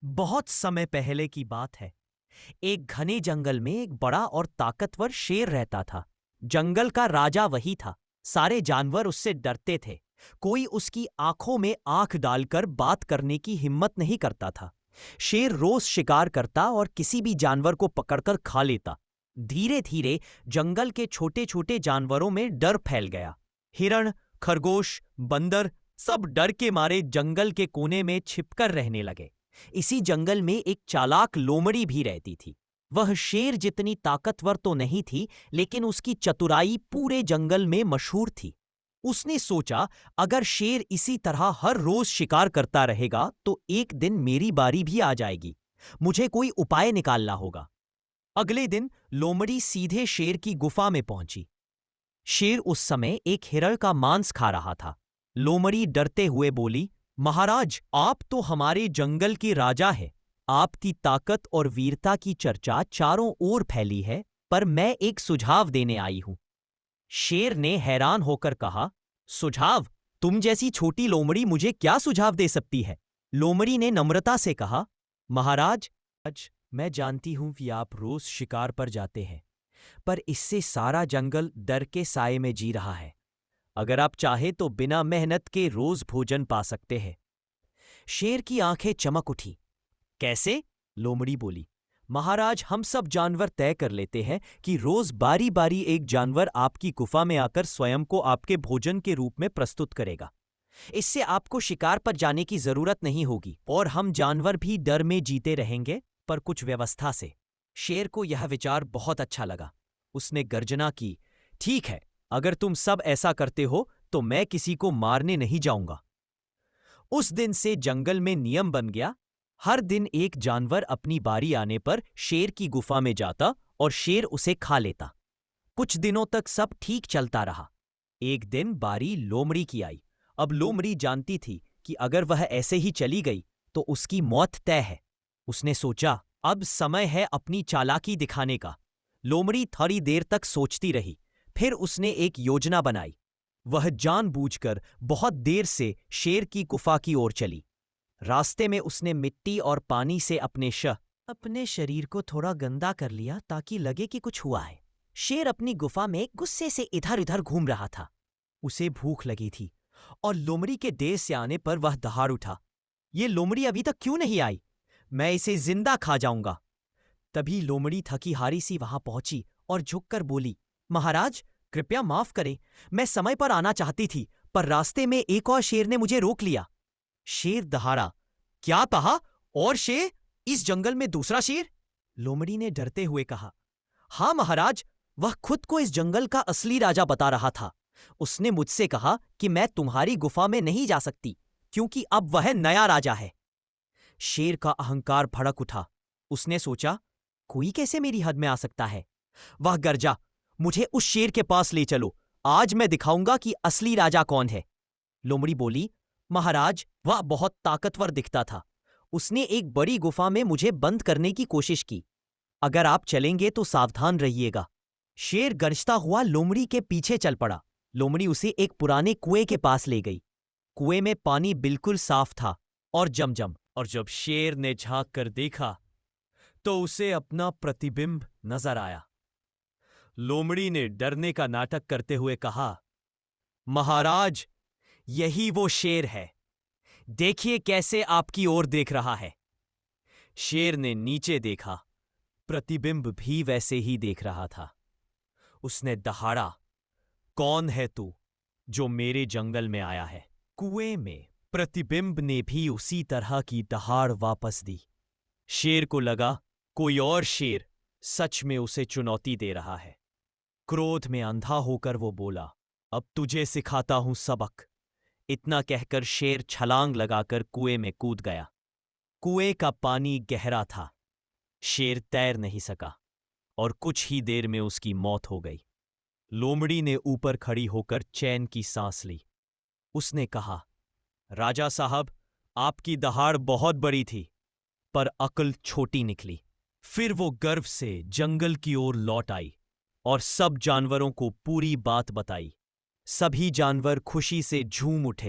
बहुत समय पहले की बात है। एक घने जंगल में एक बड़ा और ताकतवर शेर रहता था। जंगल का राजा वही था। सारे जानवर उससे डरते थे। कोई उसकी आंखों में आंख डालकर बात करने की हिम्मत नहीं करता था। शेर रोज शिकार करता और किसी भी जानवर को पकड़कर खा लेता। धीरे धीरे जंगल के छोटे छोटे जानवरों में डर फैल गया। हिरण, खरगोश, बंदर सब डर के मारे जंगल के कोने में छिपकर रहने लगे। इसी जंगल में एक चालाक लोमड़ी भी रहती थी। वह शेर जितनी ताकतवर तो नहीं थी, लेकिन उसकी चतुराई पूरे जंगल में मशहूर थी। उसने सोचा, अगर शेर इसी तरह हर रोज शिकार करता रहेगा तो एक दिन मेरी बारी भी आ जाएगी। मुझे कोई उपाय निकालना होगा। अगले दिन लोमड़ी सीधे शेर की गुफा में पहुंची। शेर उस समय एक हिरण का मांस खा रहा था। लोमड़ी डरते हुए बोली, महाराज, आप तो हमारे जंगल के राजा हैं। आपकी ताकत और वीरता की चर्चा चारों ओर फैली है, पर मैं एक सुझाव देने आई हूं। शेर ने हैरान होकर कहा, सुझाव? तुम जैसी छोटी लोमड़ी मुझे क्या सुझाव दे सकती है? लोमड़ी ने नम्रता से कहा, महाराज, आज मैं जानती हूं कि आप रोज शिकार पर जाते हैं, पर इससे सारा जंगल डर के साए में जी रहा है। अगर आप चाहे तो बिना मेहनत के रोज भोजन पा सकते हैं। शेर की आंखें चमक उठी। कैसे? लोमड़ी बोली, महाराज, हम सब जानवर तय कर लेते हैं कि रोज बारी बारी एक जानवर आपकी गुफा में आकर स्वयं को आपके भोजन के रूप में प्रस्तुत करेगा। इससे आपको शिकार पर जाने की जरूरत नहीं होगी और हम जानवर भी डर में जीते रहेंगे, पर कुछ व्यवस्था से। शेर को यह विचार बहुत अच्छा लगा। उसने गर्जना की, ठीक है, अगर तुम सब ऐसा करते हो तो मैं किसी को मारने नहीं जाऊंगा। उस दिन से जंगल में नियम बन गया, हर दिन एक जानवर अपनी बारी आने पर शेर की गुफा में जाता और शेर उसे खा लेता। कुछ दिनों तक सब ठीक चलता रहा। एक दिन बारी लोमड़ी की आई। अब लोमड़ी जानती थी कि अगर वह ऐसे ही चली गई तो उसकी मौत तय है। उसने सोचा, अब समय है अपनी चालाकी दिखाने का। लोमड़ी थोड़ी देर तक सोचती रही, फिर उसने एक योजना बनाई। वह जानबूझकर बहुत देर से शेर की गुफा की ओर चली। रास्ते में उसने मिट्टी और पानी से अपने शरीर को थोड़ा गंदा कर लिया ताकि लगे कि कुछ हुआ है। शेर अपनी गुफा में गुस्से से इधर उधर घूम रहा था। उसे भूख लगी थी और लोमड़ी के देर से आने पर वह दहाड़ उठा, ये लोमड़ी अभी तक क्यों नहीं आई? मैं इसे जिंदा खा जाऊंगा। तभी लोमड़ी थकी हारी सी वहां पहुंची और झुककर बोली, महाराज, कृपया माफ करें, मैं समय पर आना चाहती थी, पर रास्ते में एक और शेर ने मुझे रोक लिया। शेर दहाड़ा, क्या कहा? और शेर? इस जंगल में दूसरा शेर? लोमड़ी ने डरते हुए कहा, हाँ महाराज, वह खुद को इस जंगल का असली राजा बता रहा था। उसने मुझसे कहा कि मैं तुम्हारी गुफा में नहीं जा सकती क्योंकि अब वह नया राजा है। शेर का अहंकार भड़क उठा। उसने सोचा, कोई कैसे मेरी हद में आ सकता है? वह गरजा, मुझे उस शेर के पास ले चलो, आज मैं दिखाऊंगा कि असली राजा कौन है। लोमड़ी बोली, महाराज, वह बहुत ताकतवर दिखता था। उसने एक बड़ी गुफा में मुझे बंद करने की कोशिश की। अगर आप चलेंगे तो सावधान रहिएगा। शेर गरजता हुआ लोमड़ी के पीछे चल पड़ा। लोमड़ी उसे एक पुराने कुएं के पास ले गई। कुएं में पानी बिल्कुल साफ था और जमजम। और जब शेर ने झांक कर देखा तो उसे अपना प्रतिबिंब नजर आया। लोमड़ी ने डरने का नाटक करते हुए कहा, महाराज, यही वो शेर है। देखिए कैसे आपकी ओर देख रहा है। शेर ने नीचे देखा, प्रतिबिंब भी वैसे ही देख रहा था। उसने दहाड़ा, कौन है तू जो मेरे जंगल में आया है? कुएं में प्रतिबिंब ने भी उसी तरह की दहाड़ वापस दी। शेर को लगा कोई और शेर सच में उसे चुनौती दे रहा है। क्रोध में अंधा होकर वो बोला, अब तुझे सिखाता हूं सबक। इतना कहकर शेर छलांग लगाकर कुएं में कूद गया। कुएं का पानी गहरा था। शेर तैर नहीं सका और कुछ ही देर में उसकी मौत हो गई। लोमड़ी ने ऊपर खड़ी होकर चैन की सांस ली। उसने कहा, राजा साहब, आपकी दहाड़ बहुत बड़ी थी, पर अक्ल छोटी निकली। फिर वो गर्व से जंगल की ओर लौट आई और सब जानवरों को पूरी बात बताई। सभी जानवर खुशी से झूम उठे।